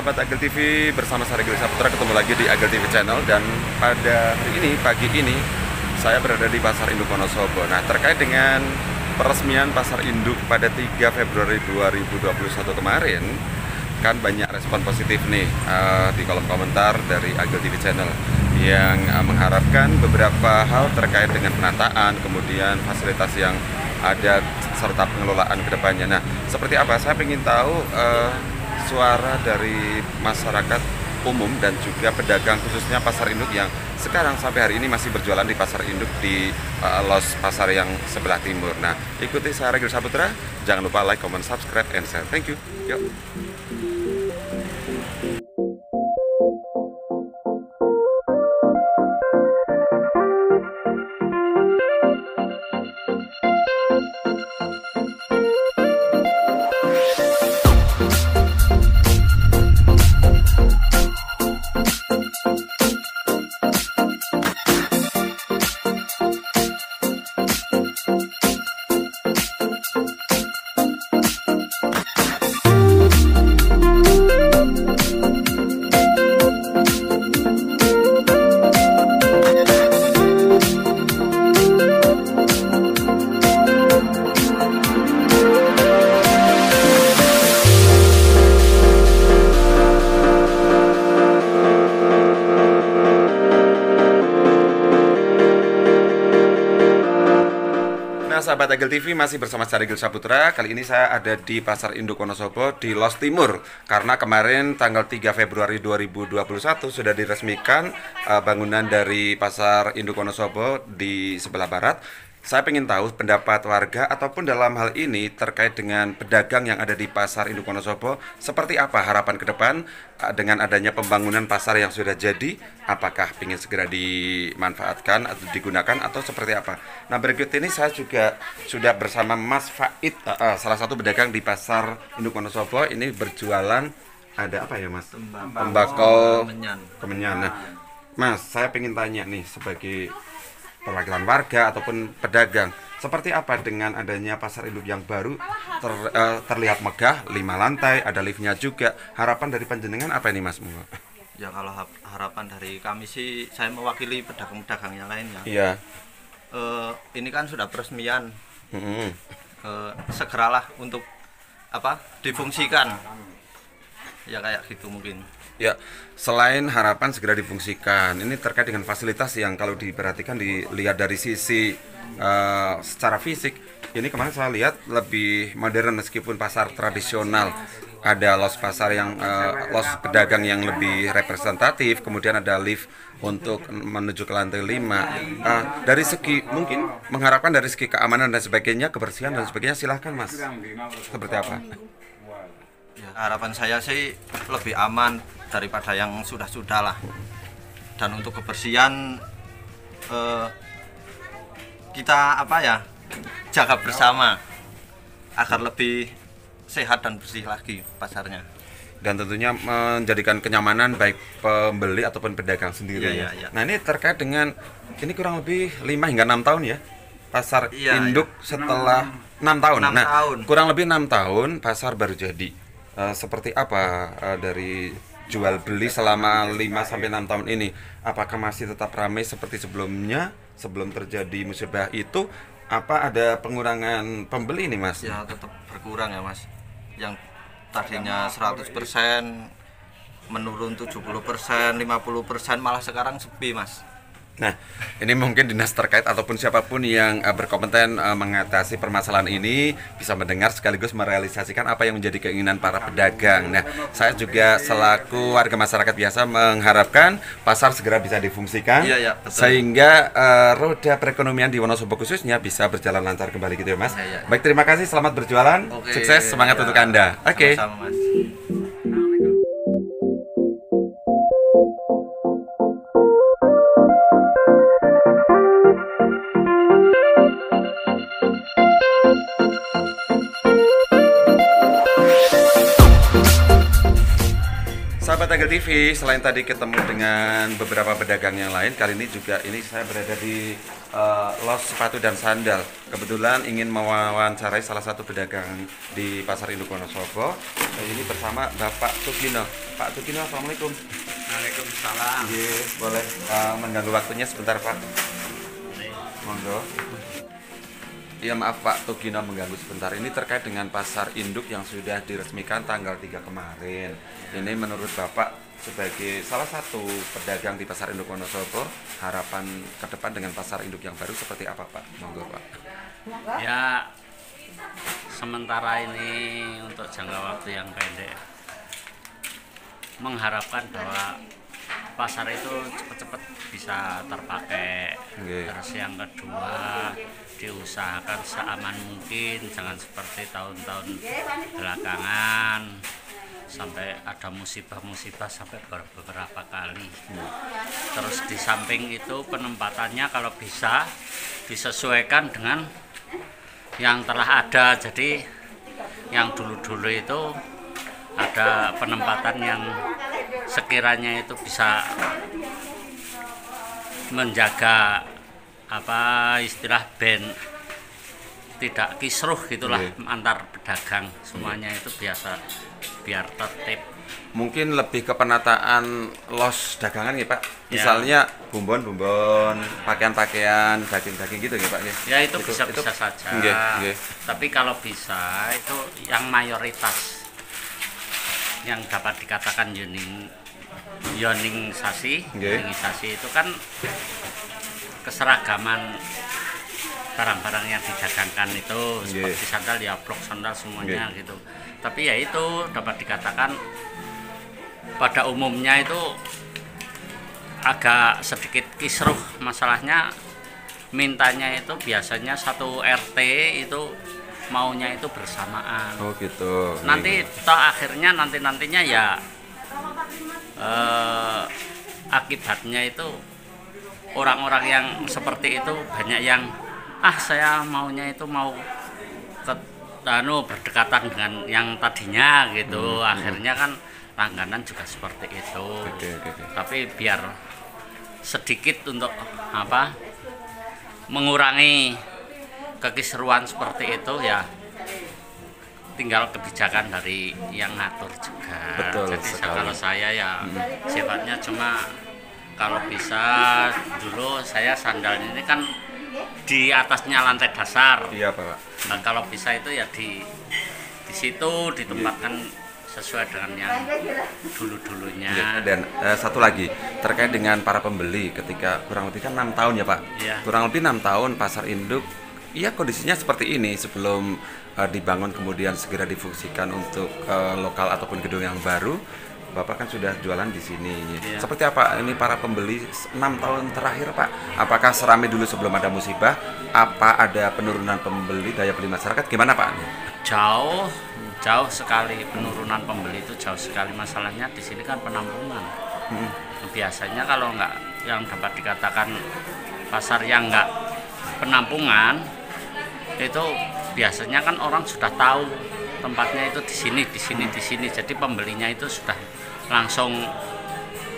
sahabat Agel TV, bersama saya Regil Saputra, ketemu lagi di Agel TV Channel. Dan pada hari ini, pagi ini, saya berada di Pasar Induk Wonosobo. Nah, terkait dengan peresmian Pasar Induk pada 3 Februari 2021 kemarin, kan banyak respon positif nih di kolom komentar dari Agel TV Channel yang mengharapkan beberapa hal terkait dengan penataan, kemudian fasilitas yang ada, serta pengelolaan kedepannya. Nah, seperti apa? Saya ingin tahu suara dari masyarakat umum dan juga pedagang, khususnya Pasar Induk yang sekarang sampai hari ini masih berjualan di Pasar Induk di Los Pasar yang sebelah timur. Nah, ikuti saya Regil Saputra. Jangan lupa like, comment, subscribe, and share. Thank you. Yuk. Sahabat Agel TV, masih bersama saya Regil Saputra. Kali ini saya ada di Pasar Induk Wonosobo di Los Timur. Karena kemarin tanggal 3 Februari 2021 sudah diresmikan bangunan dari Pasar Induk Wonosobo di sebelah barat. Saya ingin tahu pendapat warga ataupun dalam hal ini terkait dengan pedagang yang ada di Pasar Induk Wonosobo, seperti apa harapan ke depan dengan adanya pembangunan pasar yang sudah jadi, apakah ingin segera dimanfaatkan atau digunakan atau seperti apa. Nah, berikut ini saya juga sudah bersama Mas Faid, salah satu pedagang di Pasar Induk Wonosobo. Ini berjualan, ada apa ya Mas? Tembakau kemenyan. Nah, Mas, saya ingin tanya nih sebagai perwakilan warga ataupun pedagang, seperti apa dengan adanya Pasar Induk yang baru, terlihat megah, 5 lantai, ada liftnya juga. Harapan dari panjenengan apa ini Mas? Ya, kalau harapan dari kami sih, saya mewakili pedagang-pedagang yang lain ya. Iya. Ini kan sudah peresmian, segeralah untuk difungsikan. Ya kayak gitu mungkin. Ya, selain harapan segera difungsikan, ini terkait dengan fasilitas yang kalau diperhatikan, dilihat dari sisi secara fisik, ini kemarin saya lihat lebih modern meskipun pasar tradisional. Ada los pasar yang los pedagang yang lebih representatif, kemudian ada lift untuk menuju ke lantai 5. Dari segi mungkin mengharapkan dari segi keamanan dan sebagainya, kebersihan dan sebagainya, silahkan Mas. Seperti apa? Ya, harapan saya sih lebih aman daripada yang sudah-sudah lah. Dan untuk kebersihan kita jaga bersama agar lebih sehat dan bersih lagi pasarnya. Dan tentunya menjadikan kenyamanan baik pembeli ataupun pedagang sendiri. Ya. Nah, ini terkait dengan ini kurang lebih 5 hingga 6 tahun ya. Pasar Induk setelah 6 tahun. Kurang lebih 6 tahun pasar baru jadi. Seperti apa dari jual beli selama 5 sampai 6 tahun ini? Apakah masih tetap ramai seperti sebelumnya, sebelum terjadi musibah itu? Apa ada pengurangan pembeli nih Mas? Ya, tetap berkurang ya Mas. Yang tadinya 100% menurun 70%, 50%, malah sekarang sepi Mas. Nah, ini mungkin dinas terkait ataupun siapapun yang berkompeten mengatasi permasalahan ini bisa mendengar sekaligus merealisasikan apa yang menjadi keinginan para pedagang. Nah, saya juga selaku warga masyarakat biasa mengharapkan pasar segera bisa difungsikan, sehingga roda perekonomian di Wonosobo khususnya bisa berjalan lancar kembali gitu ya Mas. Baik, terima kasih, selamat berjualan, sukses, semangat untuk Anda. Oke. Sama-sama Mas. Sahabat sahabat Agel TV, selain tadi ketemu dengan beberapa pedagang yang lain, kali ini juga saya berada di los sepatu dan sandal. Kebetulan ingin mewawancarai salah satu pedagang di Pasar Induk Wonosobo. Ini bersama Bapak Tugino. Pak Tugino, assalamualaikum. Waalaikumsalam. Boleh mengganggu waktunya sebentar, Pak? Monggo. Ya maaf Pak Tugino mengganggu sebentar. Ini terkait dengan pasar induk yang sudah diresmikan tanggal 3 kemarin. Ini menurut Bapak sebagai salah satu pedagang di Pasar Induk Wonosobo, harapan ke depan dengan pasar induk yang baru seperti apa Pak? Monggo Pak. Ya, sementara ini untuk jangka waktu yang pendek mengharapkan bahwa pasar itu cepat-cepat bisa terpakai. Terus yang kedua, diusahakan seaman mungkin, jangan seperti tahun-tahun belakangan sampai ada musibah-musibah sampai beberapa kali. Terus di samping itu penempatannya kalau bisa disesuaikan dengan yang telah ada. Jadi yang dulu-dulu itu ada penempatan yang sekiranya itu bisa menjaga istilah band tidak kisruh gitulah antar pedagang, semuanya itu biasa biar tertib. Mungkin lebih ke penataan los dagangan ya Pak. Misalnya bumbon-bumbon, pakaian-pakaian, daging-daging gitu ya Pak ya. Ya itu bisa saja. Tapi kalau bisa itu yang mayoritas yang dapat dikatakan yoningsasi itu kan keseragaman barang-barang yang didagangkan itu seperti sandal ya, blok sandal semuanya gitu. Tapi ya itu dapat dikatakan pada umumnya itu agak sedikit kisruh, masalahnya mintanya itu biasanya satu RT itu maunya itu bersamaan. Oh gitu. Nanti toh akhirnya nantinya ya akibatnya itu orang-orang yang seperti itu banyak yang saya maunya itu mau berdekatan dengan yang tadinya gitu. Akhirnya kan langganan juga seperti itu. Tapi biar sedikit untuk mengurangi kekisruan seperti itu ya tinggal kebijakan dari yang ngatur juga. Jadi kalau saya ya sifatnya cuma kalau bisa dulu saya sandal ini kan di atasnya lantai dasar. Iya Pak. Nah, kalau bisa itu ya di situ ditempatkan sesuai dengan yang dulu-dulunya. Dan satu lagi terkait dengan para pembeli ketika kurang lebih kan 6 tahun ya Pak. Kurang lebih 6 tahun pasar induk. Iya kondisinya seperti ini sebelum dibangun kemudian segera difungsikan untuk lokal ataupun gedung yang baru. Bapak kan sudah jualan di sini. Seperti apa ini para pembeli 6 tahun terakhir Pak? Apakah seramai dulu sebelum ada musibah? Apa ada penurunan pembeli, daya beli masyarakat? Gimana Pak? Jauh sekali penurunan pembeli itu jauh sekali. Masalahnya di sini kan penampungan. Biasanya kalau nggak yang dapat dikatakan pasar yang nggak penampungan itu biasanya kan orang sudah tahu tempatnya itu di sini. Jadi pembelinya itu sudah langsung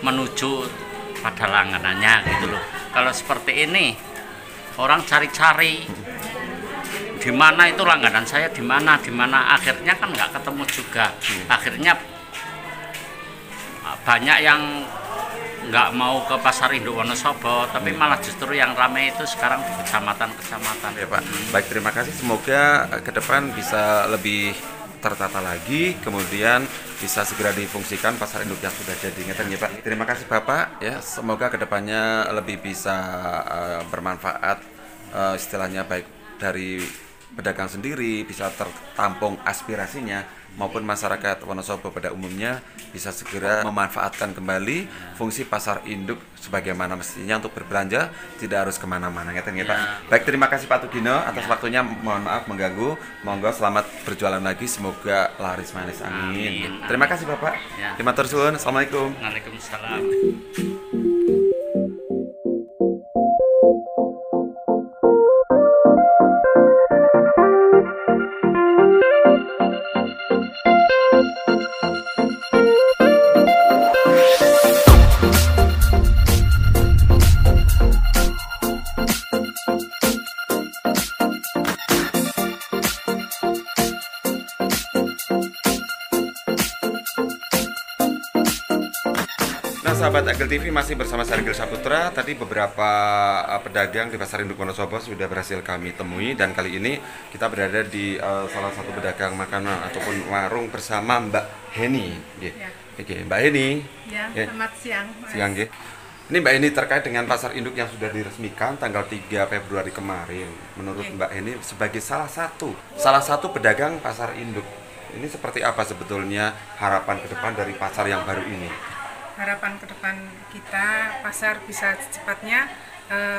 menuju pada langganannya gitu loh. Kalau seperti ini orang cari-cari di mana itu langganan saya, di mana akhirnya kan nggak ketemu juga. Akhirnya banyak yang nggak mau ke Pasar Induk Wonosobo, tapi malah justru yang ramai itu sekarang di kecamatan. Ya Pak. Baik, terima kasih. Semoga ke depan bisa lebih tertata lagi, kemudian bisa segera difungsikan pasar induk yang sudah jadi. Ngeten ya Pak. Terima kasih Bapak ya. Semoga kedepannya lebih bisa bermanfaat, istilahnya baik dari pedagang sendiri bisa tertampung aspirasinya maupun masyarakat Wonosobo pada umumnya bisa segera memanfaatkan kembali fungsi pasar induk sebagaimana mestinya untuk berbelanja, tidak harus kemana-mana. Ngeten ya Pak. Baik, terima kasih Pak Tugino atas waktunya. Mohon maaf mengganggu. Monggo selamat berjualan lagi, semoga laris manis. Amin. Terima kasih Bapak. Terima kasih. Assalamualaikum. Waalaikumsalam. sahabat Agil TV, masih bersama saya Rigel Saputra. Tadi beberapa pedagang di Pasar Induk Wonosobo sudah berhasil kami temui, dan kali ini kita berada di salah satu pedagang makanan ataupun warung bersama Mbak Heni. Ya. Oke, Mbak Heni. Ya, selamat siang. Siang, Ge. Ini Mbak Heni, terkait dengan Pasar Induk yang sudah diresmikan tanggal 3 Februari kemarin. Menurut Mbak Heni sebagai salah satu pedagang Pasar Induk, ini seperti apa sebetulnya harapan ke depan dari pasar yang baru ini? Harapan ke depan kita, pasar bisa secepatnya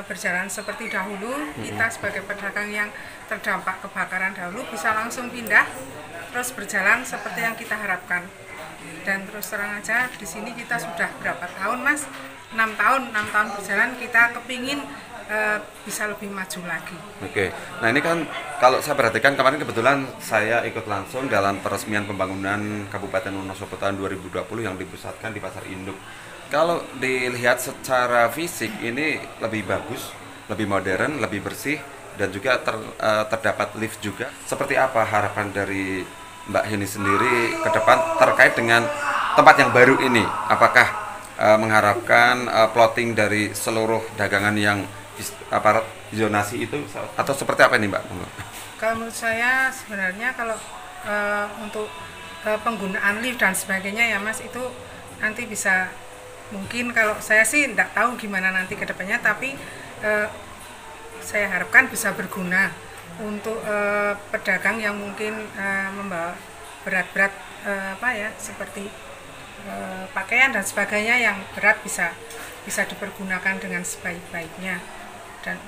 berjalan seperti dahulu. Kita sebagai pedagang yang terdampak kebakaran dahulu bisa langsung pindah, terus berjalan seperti yang kita harapkan. Dan terus terang aja, di sini kita sudah berapa tahun, Mas? 6 tahun berjalan, kita kepingin bisa lebih maju lagi. Oke, nah ini kan kalau saya perhatikan kemarin kebetulan saya ikut langsung dalam peresmian pembangunan Kabupaten Wonosobo tahun 2020 yang dipusatkan di Pasar Induk. Kalau dilihat secara fisik ini lebih bagus, lebih modern, lebih bersih, dan juga terdapat lift juga. Seperti apa harapan dari Mbak Heni sendiri ke depan terkait dengan tempat yang baru ini? Apakah mengharapkan plotting dari seluruh dagangan yang aparat zonasi itu, atau seperti apa ini Mbak? Kalau menurut saya sebenarnya kalau untuk penggunaan lift dan sebagainya ya Mas, itu nanti bisa, mungkin kalau saya sih tidak tahu gimana nanti ke depannya, tapi saya harapkan bisa berguna untuk pedagang yang mungkin membawa berat-berat seperti pakaian dan sebagainya yang berat, bisa dipergunakan dengan sebaik-baiknya. Dan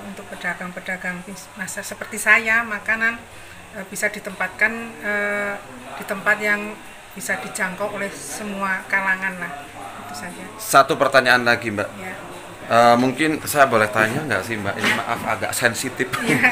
untuk pedagang-pedagang masa seperti saya, makanan bisa ditempatkan di tempat yang bisa dijangkau oleh semua kalangan lah, itu saja. Satu pertanyaan lagi Mbak, Ya. Mungkin saya boleh tanya nggak sih Mbak, ini maaf agak sensitif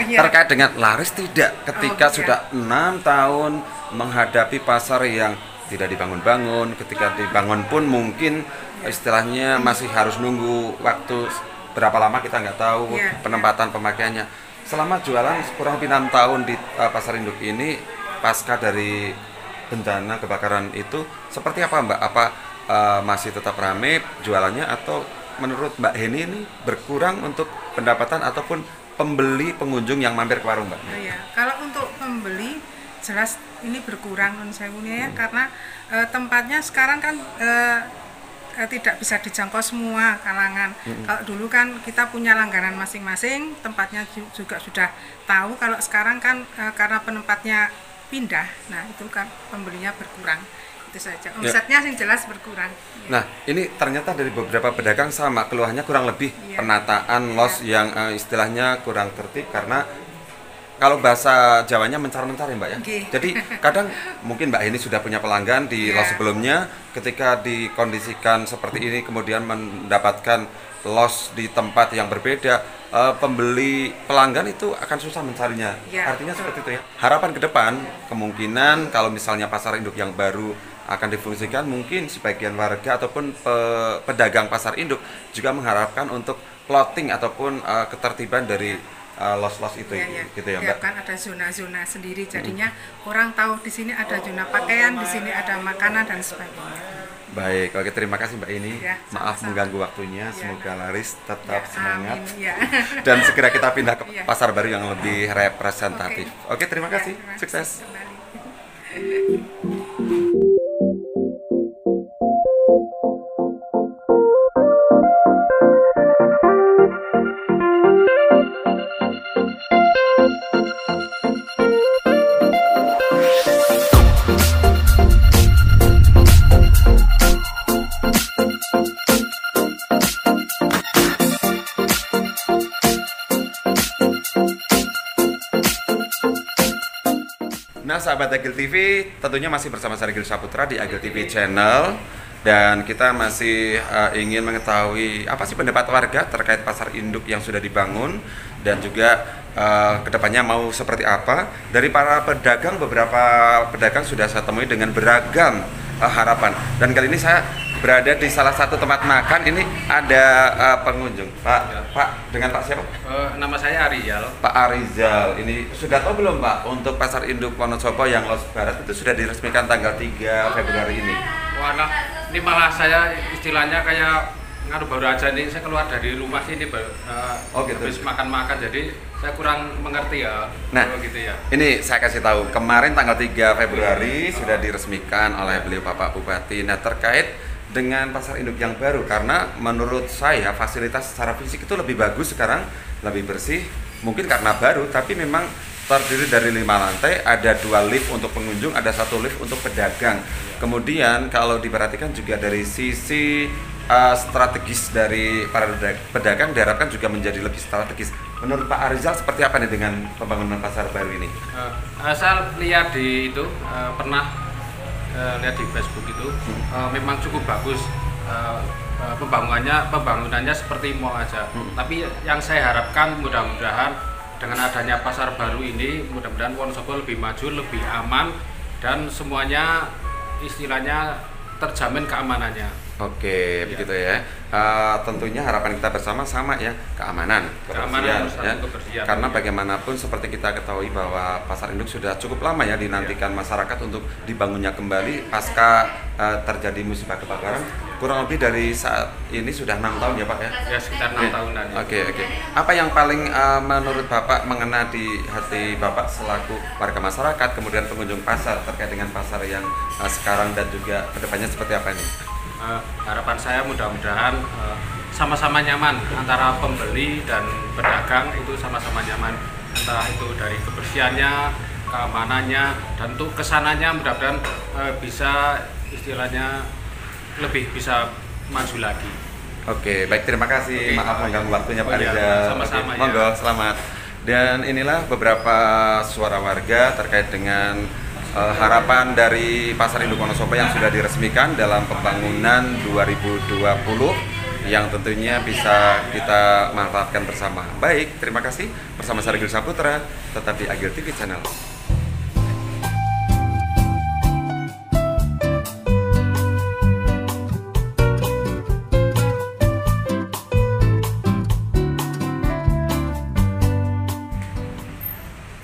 Ya. terkait dengan laris tidak ketika Oh, sudah 6 tahun menghadapi pasar yang tidak dibangun-bangun, ketika dibangun pun mungkin istilahnya masih harus nunggu waktu berapa lama kita nggak tahu, penempatan pemakaiannya. Selama jualan kurang lebih 6 tahun di Pasar Induk ini, pasca dari bencana kebakaran itu seperti apa Mbak? Apa masih tetap ramai jualannya, atau menurut Mbak Heni ini berkurang untuk pendapatan ataupun pembeli pengunjung yang mampir ke warung Mbak? Ya, kalau untuk pembeli jelas ini berkurang menurut saya ya, karena tempatnya sekarang kan tidak bisa dijangkau semua kalangan. Kalau dulu kan kita punya langganan masing-masing, tempatnya juga sudah tahu. Kalau sekarang kan karena penempatnya pindah, nah itu kan pembelinya berkurang. Itu saja. Omsetnya sih jelas berkurang. Nah, ini ternyata dari beberapa pedagang sama keluhannya kurang lebih penataan los yang istilahnya kurang tertib, karena kalau bahasa Jawanya mencar-mencar ya Mbak ya. Jadi kadang mungkin Mbak Heni sudah punya pelanggan di los sebelumnya, ketika dikondisikan seperti ini kemudian mendapatkan los di tempat yang berbeda, pelanggan itu akan susah mencarinya. Artinya seperti itu ya. Harapan ke depan kemungkinan kalau misalnya Pasar Induk yang baru akan difungsikan, mungkin sebagian warga ataupun pedagang Pasar Induk juga mengharapkan untuk plotting ataupun ketertiban dari los-los itu, gitu ya Mbak. Kan ada zona-zona sendiri, jadinya orang tahu di sini ada zona pakaian, di sini ada makanan dan sebagainya. Baik, oke, terima kasih Mbak Ini. Maaf mengganggu waktunya, semoga laris, tetap semangat. Amin, dan segera kita pindah ke pasar baru yang lebih representatif. Oke, terima kasih. Sukses. Nah, sahabat Agil TV, tentunya masih bersama saya Rigel Saputra di Agil TV Channel, dan kita masih ingin mengetahui apa sih pendapat warga terkait Pasar Induk yang sudah dibangun, dan juga kedepannya mau seperti apa. Dari para pedagang, beberapa pedagang sudah saya temui dengan beragam harapan, dan kali ini saya berada di salah satu tempat makan. Ini ada pengunjung. Pak, dengan Pak siapa? Nama saya Arizal. Pak Arizal, ini sudah tahu belum Pak untuk Pasar Induk Wonosobo yang Los Barat itu sudah diresmikan tanggal 3 Februari ini? Wah, Ini malah saya istilahnya kayak ngaruh baru aja nih, saya keluar dari rumah sini baru gitu. habis makan-makan, jadi saya kurang mengerti ya. Nah, gitu ya. Ini saya kasih tahu, kemarin tanggal 3 Februari sudah diresmikan oleh beliau Bapak Bupati. Nah, terkait dengan pasar induk yang baru, karena menurut saya fasilitas secara fisik itu lebih bagus sekarang, lebih bersih, mungkin karena baru, tapi memang terdiri dari 5 lantai, ada 2 lift untuk pengunjung, ada 1 lift untuk pedagang. Kemudian kalau diperhatikan juga dari sisi strategis dari para pedagang diharapkan juga menjadi lebih strategis. Menurut Pak Arizal seperti apa nih dengan pembangunan pasar baru ini? Saya lihat di itu pernah lihat di Facebook itu memang cukup bagus. Pembangunannya seperti mall aja. Tapi yang saya harapkan mudah-mudahan dengan adanya pasar baru ini, mudah-mudahan Wonosobo lebih maju, lebih aman, dan semuanya istilahnya terjamin keamanannya. Oke, begitu ya. Tentunya harapan kita bersama sama ya, keamanan, kebersihan ya. Karena bagaimanapun seperti kita ketahui bahwa pasar induk sudah cukup lama ya dinantikan masyarakat untuk dibangunnya kembali pasca terjadi musibah kebakaran. Kurang lebih dari saat ini sudah 6 tahun ya Pak ya? Ya sekitar 6 tahunan. Oke. Apa yang paling menurut Bapak mengena di hati Bapak selaku warga masyarakat, kemudian pengunjung pasar terkait dengan pasar yang sekarang dan juga kedepannya seperti apa ini? Harapan saya mudah-mudahan sama-sama nyaman antara pembeli dan pedagang, itu sama-sama nyaman, antara itu dari kebersihannya, keamanannya, dan untuk kesananya mudah-mudahan bisa istilahnya lebih bisa maju lagi. Oke, baik, terima kasih. Maaf mengganggu waktunya Pak Riza. Sama-sama. Oke, monggo, selamat. Dan inilah beberapa suara warga terkait dengan harapan dari Pasar Induk Wonosobo yang sudah diresmikan dalam pembangunan 2020 yang tentunya bisa kita manfaatkan bersama. Baik, terima kasih. Bersama saya Agil Saputra, tetap di Agil TV Channel.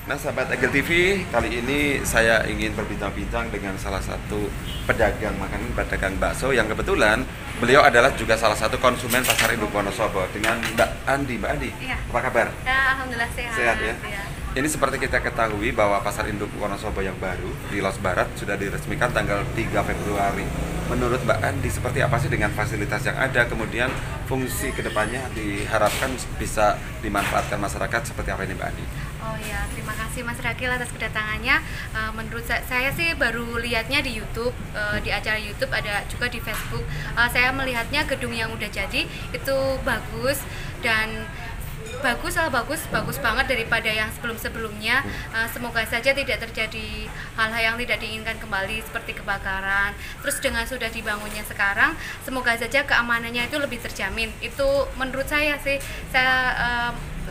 Nah, sahabat Agil TV, kali ini saya ingin berbincang-bincang dengan salah satu pedagang makanan, pedagang bakso yang kebetulan beliau adalah juga salah satu konsumen Pasar Induk Wonosobo, dengan Mbak Andi. Mbak Andi, iya. Apa kabar? Ya, alhamdulillah sehat. Sehat ya? Iya. Ini seperti kita ketahui bahwa Pasar Induk Wonosobo yang baru di Los Barat sudah diresmikan tanggal 3 Februari. Menurut Mbak Andi, seperti apa sih dengan fasilitas yang ada, kemudian fungsi kedepannya diharapkan bisa dimanfaatkan masyarakat seperti apa ini Mbak Andi? Oh ya, terima kasih Mas Rakil atas kedatangannya. Menurut saya sih baru lihatnya di YouTube, di acara YouTube, ada juga di Facebook. Saya melihatnya gedung yang udah jadi itu bagus, dan bagus banget daripada yang sebelumnya. Semoga saja tidak terjadi hal-hal yang tidak diinginkan kembali seperti kebakaran. Terus dengan sudah dibangunnya sekarang, semoga saja keamanannya itu lebih terjamin. Itu menurut saya sih. Saya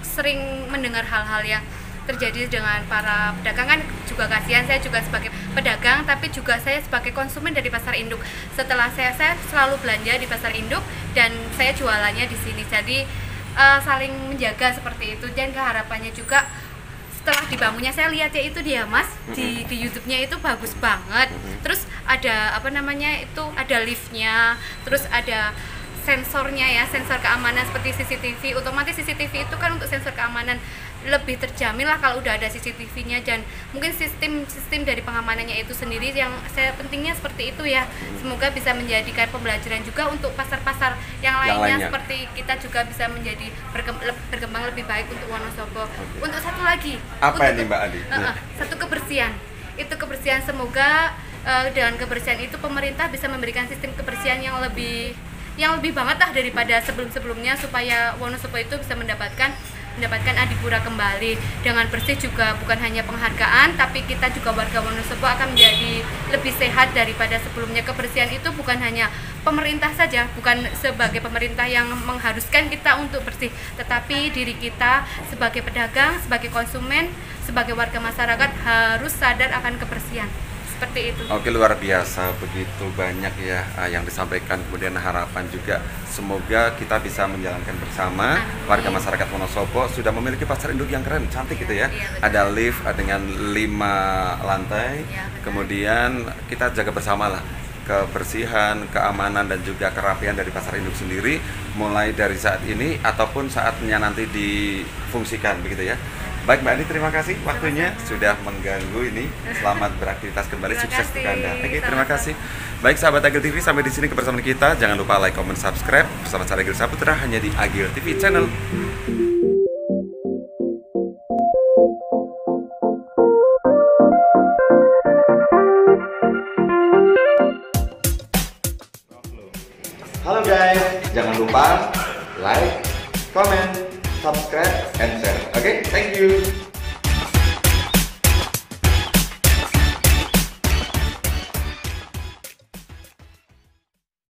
sering mendengar hal-hal yang terjadi dengan para pedagang, kan juga kasihan. Saya juga sebagai pedagang, tapi juga saya sebagai konsumen dari Pasar Induk. Setelah saya selalu belanja di Pasar Induk dan saya jualannya di sini. Jadi saling menjaga seperti itu. Dan keharapannya juga setelah dibangunnya, saya lihat ya itu dia Mas di YouTube-nya itu bagus banget. Terus ada apa namanya itu, ada liftnya, terus ada sensornya ya, sensor keamanan seperti CCTV. Otomatis CCTV itu kan untuk sensor keamanan lebih terjamin lah kalau udah ada CCTV-nya, dan mungkin sistem dari pengamanannya itu sendiri yang saya pentingnya seperti itu ya. Semoga bisa menjadikan pembelajaran juga untuk pasar-pasar yang lainnya, seperti kita juga bisa menjadi berkembang lebih baik untuk Wonosobo. Untuk satu lagi, apa ini Mbak Andi? Satu kebersihan. Itu kebersihan, semoga dengan kebersihan itu pemerintah bisa memberikan sistem kebersihan yang lebih banget lah daripada sebelumnya, supaya Wonosobo itu bisa mendapatkan adipura kembali dengan bersih. Juga bukan hanya penghargaan, tapi kita juga warga Wonosobo akan menjadi lebih sehat daripada sebelumnya. Kebersihan itu bukan hanya pemerintah saja, bukan sebagai pemerintah yang mengharuskan kita untuk bersih, tetapi diri kita sebagai pedagang, sebagai konsumen, sebagai warga masyarakat harus sadar akan kebersihan. Seperti itu. Oke, luar biasa, begitu banyak ya yang disampaikan, kemudian harapan juga semoga kita bisa menjalankan bersama. Warga masyarakat Wonosobo sudah memiliki pasar induk yang keren, cantik gitu ya. Iya, ada lift dengan 5 lantai, iya, kemudian kita jaga bersama lah kebersihan, keamanan dan juga kerapian dari Pasar Induk sendiri mulai dari saat ini ataupun saatnya nanti difungsikan begitu ya. Baik Mbak Ani, terima kasih waktunya sudah mengganggu ini. Selamat beraktivitas kembali, sukses untuk Anda. Oke, terima kasih. Baik sahabat Agil TV, sampai di sini kebersamaan kita. Jangan lupa like, comment, subscribe bersama saya Agil Saputra hanya di Agil TV channel. Halo guys, jangan lupa like, comment, subscribe, and share. Oke, thank you.